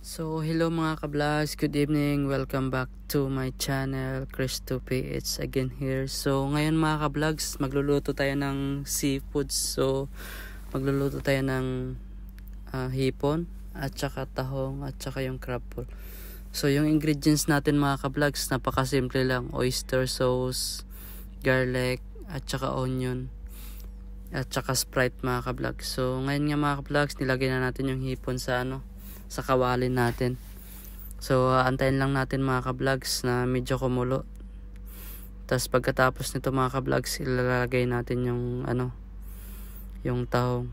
So hello mga ka-vlogs, good evening, welcome back to my channel, Chris2PH again here. So ngayon mga ka-vlogs, magluluto tayo ng seafoods. So magluluto tayo ng hipon at saka tahong at saka yung crab ball. So yung ingredients natin mga ka-vlogs, napakasimple lang: oyster sauce, garlic at saka onion at saka Sprite mga ka-vlogs. So ngayon nga mga ka-vlogs, nilagay na natin yung hipon sa sa kawalin natin. So antayin lang natin mga ka-vlogs na medyo kumulo. Tapos pagkatapos nito mga ka-vlogs, ilalagay natin yung tahong.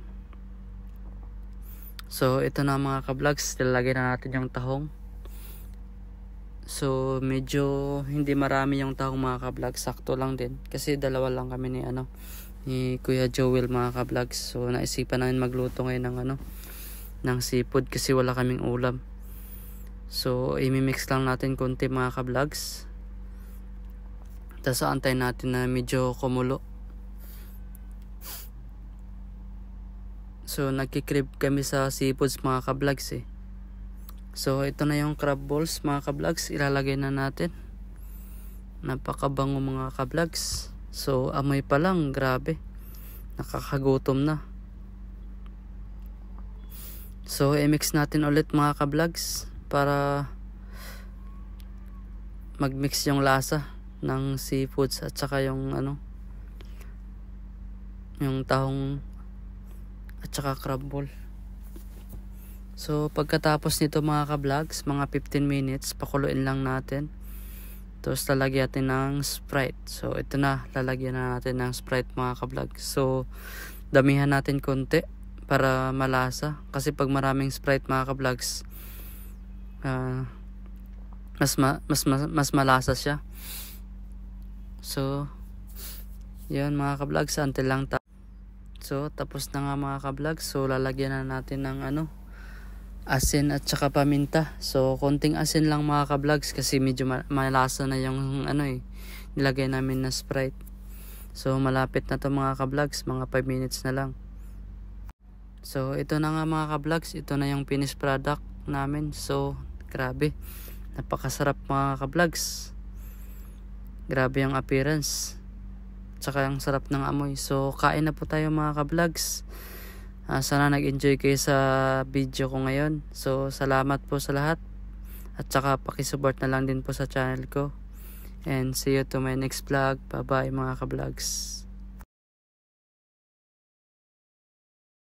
So ito na mga ka-vlogs, ilalagay na natin yung tahong. So medyo hindi marami yung tahong mga ka-vlogs, sakto lang din kasi dalawa lang kami ni Kuya Joel mga ka-vlogs. So naisipan namin magluto ngayon ng seafood kasi wala kaming ulam. So imimix lang natin konti mga ka-vlogs. Tapos antayin natin na medyo kumulo. So nagkikrib kami sa seafoods mga ka-vlogs eh. So ito na yung crab balls mga ka-vlogs, ilalagay na natin. Napakabango mga ka-vlogs. So amoy pa lang, grabe, nakakagutom na. So i-mix natin ulit mga ka-vlogs para mag-mix yung lasa ng seafoods at saka yung tahong at saka crab ball. So pagkatapos nito mga ka-vlogs, mga 15 minutes, pakuluin lang natin. Tapos lalagyan natin ng Sprite. So ito na, lalagyan na natin ng Sprite mga ka-vlogs. So damihan natin konti para malasa, kasi pag maraming Sprite mga ka-vlogs, mas malasa siya. So yun mga ka-vlogs, until lang so tapos na nga mga ka-vlogs. So lalagyan na natin ng asin at saka paminta. So konting asin lang mga ka-vlogs kasi medyo malasa na yung nilagay namin na Sprite. So malapit na to mga ka-vlogs, mga 5 minutes na lang. So ito na nga mga ka-vlogs, ito na yung finished product namin. So grabe, napakasarap mga ka-vlogs. Grabe yung appearance, tsaka yung sarap ng amoy. So kain na po tayo mga ka-vlogs. Sana nag-enjoy kayo sa video ko ngayon. So salamat po sa lahat, at saka pakisupport na lang din po sa channel ko. And see you to my next vlog. Bye bye mga ka-vlogs.